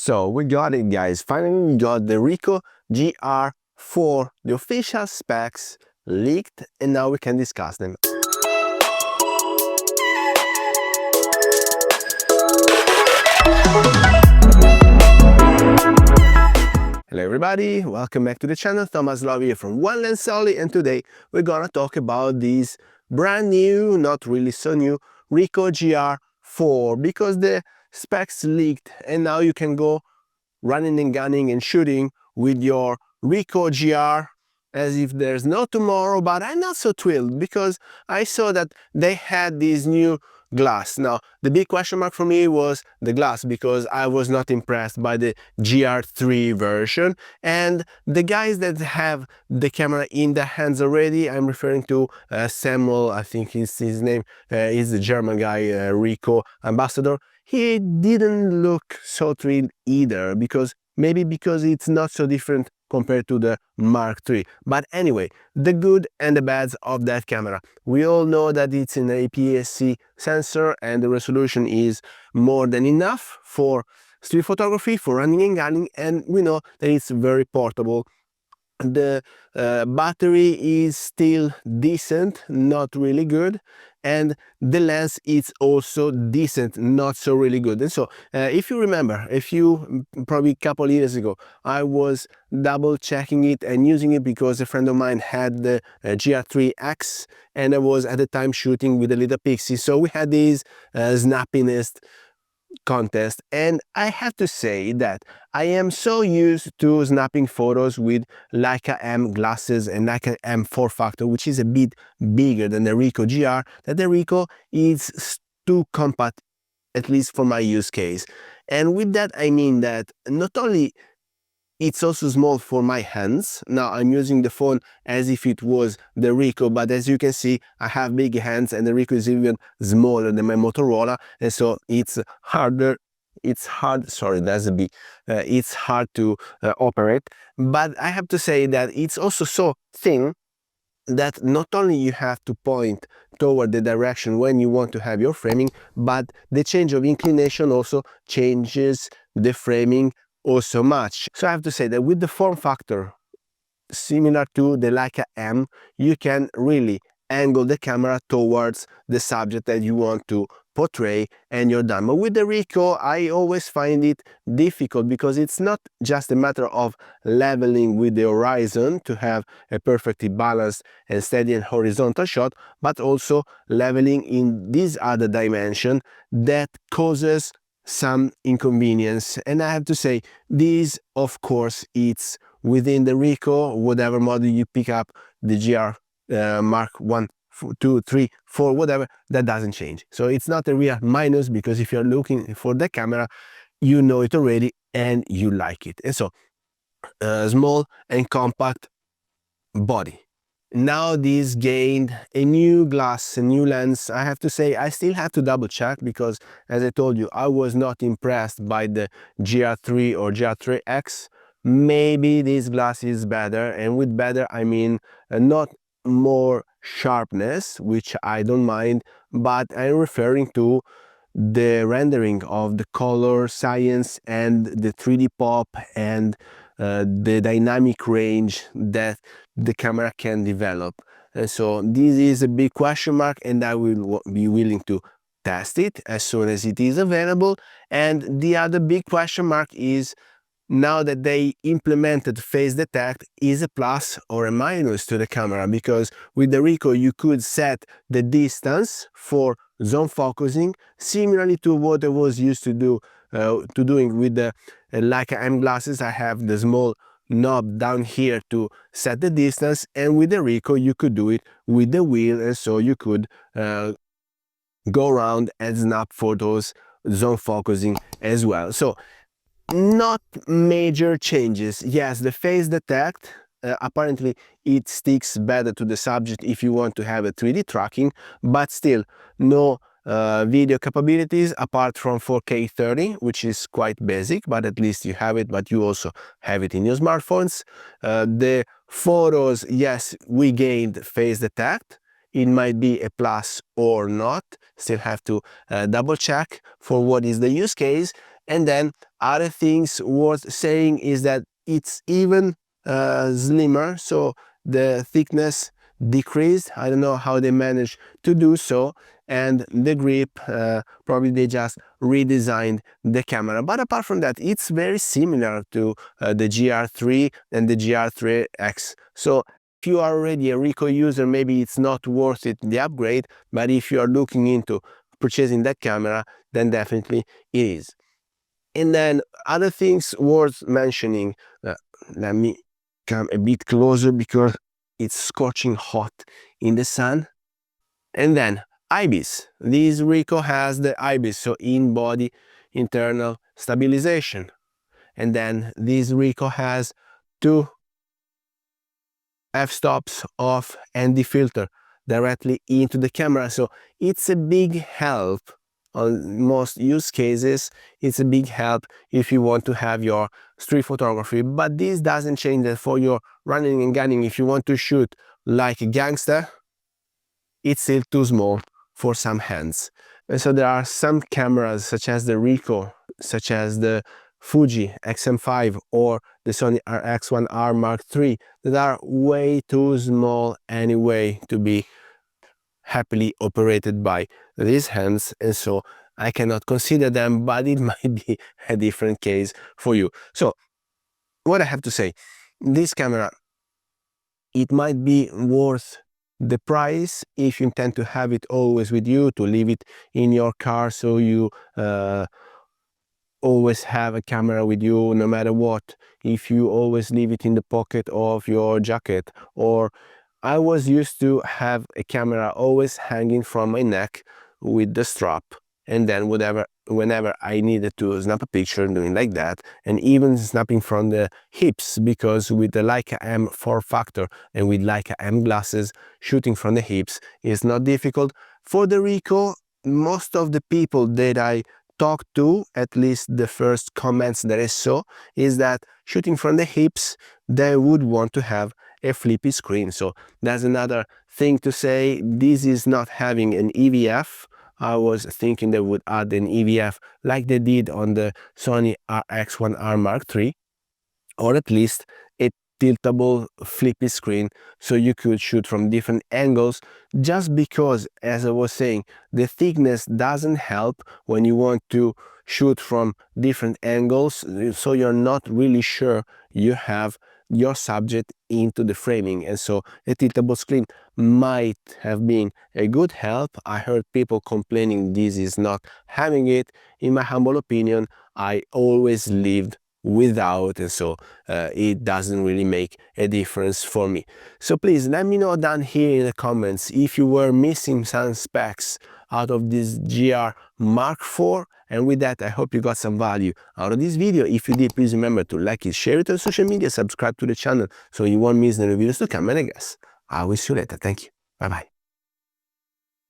So we got it, guys. Finally we got the Ricoh GR IV, the official specs leaked, and now we can discuss them. Hello everybody, welcome back to the channel. Thomas Love here from One Lens Only, and today we're gonna talk about this brand new, not really so new, Ricoh GR IV, because the specs leaked and now you can go running and gunning and shooting with your Ricoh GR as if there's no tomorrow. But I'm not so thrilled because I saw that they had this new glass. Now the big question mark for me was the glass, because I was not impressed by the GR3 version, and the guys that have the camera in their hands already, I'm referring to Samuel, I think is his name, is the German guy, Ricoh ambassador. He didn't look so thrilled either, because it's not so different compared to the Mark III. But anyway, the good and the bads of that camera. We all know that it's an APS-C sensor and the resolution is more than enough for street photography, for running and gunning, and we know that it's very portable. The battery is still decent, not really good, and the lens is also decent, not so really good. And so if you remember, probably a couple of years ago, I was double checking it and using it because a friend of mine had the GR3X, and I was at the time shooting with a little Pixie, so we had these snappiness contest, and I have to say that I am so used to snapping photos with Leica M glasses and Leica M form factor, which is a bit bigger than the Ricoh GR, that the Ricoh is too compact, at least for my use case. And with that I mean that not only it's also small for my hands. Now I'm using the phone as if it was the Ricoh, but as you can see, I have big hands and the Ricoh is even smaller than my Motorola, and so it's hard, sorry, that's a B, it's hard to operate. But I have to say that it's also so thin that not only you have to point toward the direction when you want to have your framing, but the change of inclination also changes the framing also much. So I have to say that with the form factor similar to the Leica M, you can really angle the camera towards the subject that you want to portray, and you're done. But with the Ricoh, I always find it difficult because it's not just a matter of leveling with the horizon to have a perfectly balanced and steady and horizontal shot, but also leveling in this other dimension that causes some inconvenience. And I have to say, this of course it's within the Ricoh, whatever model you pick up, the GR Mark 1, 2, 3, 4, whatever, that doesn't change. So it's not a real minus, because if you're looking for the camera, you know it already and you like it. And so small and compact body. Now this gained a new glass, a new lens. I have to say, I still have to double check, because as I told you, I was not impressed by the GR3 or GR3X. Maybe this glass is better, and with better I mean not more sharpness, which I don't mind, but I'm referring to the rendering of the color science and the 3D pop and the dynamic range that the camera can develop. And so this is a big question mark, and I will be willing to test it as soon as it is available. And the other big question mark is, now that they implemented face detect, is a plus or a minus to the camera, because with the Ricoh you could set the distance for zone focusing similarly to what I was used to doing with the Leica M glasses. I have the small knob down here to set the distance, and with the Ricoh you could do it with the wheel, and so you could go around and snap photos zone focusing as well. So not major changes. Yes, the face detect, apparently it sticks better to the subject if you want to have a 3D tracking, but still no video capabilities apart from 4K 30, which is quite basic, but at least you have it, but you also have it in your smartphones. The photos, yes, we gained face detect. It might be a plus or not, still have to double check for what is the use case. And then other things worth saying is that it's even slimmer, so the thickness decreased. I don't know how they managed to do so. And the grip, probably they just redesigned the camera, but apart from that, it's very similar to the GR3 and the GR3X. So if you are already a Ricoh user, maybe it's not worth it, the upgrade, but if you are looking into purchasing that camera, then definitely it is. And then other things worth mentioning, let me come a bit closer because it's scorching hot in the sun. And then IBIS. This Ricoh has the IBIS, so in-body internal stabilization. And then this Ricoh has two f-stops off and defilter directly into the camera, so it's a big help on most use cases. It's a big help if you want to have your street photography, but this doesn't change that for your running and gunning. If you want to shoot like a gangster, it's still too small for some hands. And so there are some cameras such as the Ricoh, such as the Fuji XM5 or the Sony RX1R Mark III that are way too small anyway to be happily operated by these hands, and so I cannot consider them, but it might be a different case for you. So what I have to say, this camera, it might be worth the price if you intend to have it always with you, to leave it in your car, so you always have a camera with you no matter what. If you always leave it in the pocket of your jacket, or I was used to have a camera always hanging from my neck with the strap, and then whenever I needed to snap a picture, doing like that, and even snapping from the hips, because with the Leica M form factor and with Leica M glasses, shooting from the hips is not difficult. For the Ricoh, most of the people that I talked to, at least the first comments that I saw, is that shooting from the hips, they would want to have a flippy screen. So that's another thing to say. This is not having an EVF. I was thinking they would add an EVF like they did on the Sony RX1R Mark III, or at least a tiltable flippy screen so you could shoot from different angles, just because, as I was saying, the thickness doesn't help when you want to shoot from different angles, so you're not really sure you have your subject into the framing, and so a tiltable screen might have been a good help. I heard people complaining this is not having it. In my humble opinion, I always lived without, and so it doesn't really make a difference for me. So please let me know down here in the comments if you were missing some specs out of this GR Mark IV. And with that, I hope you got some value out of this video. If you did, please remember to like it, share it on social media, subscribe to the channel so you won't miss the videos to come. And I guess I will see you later. Thank you. Bye bye.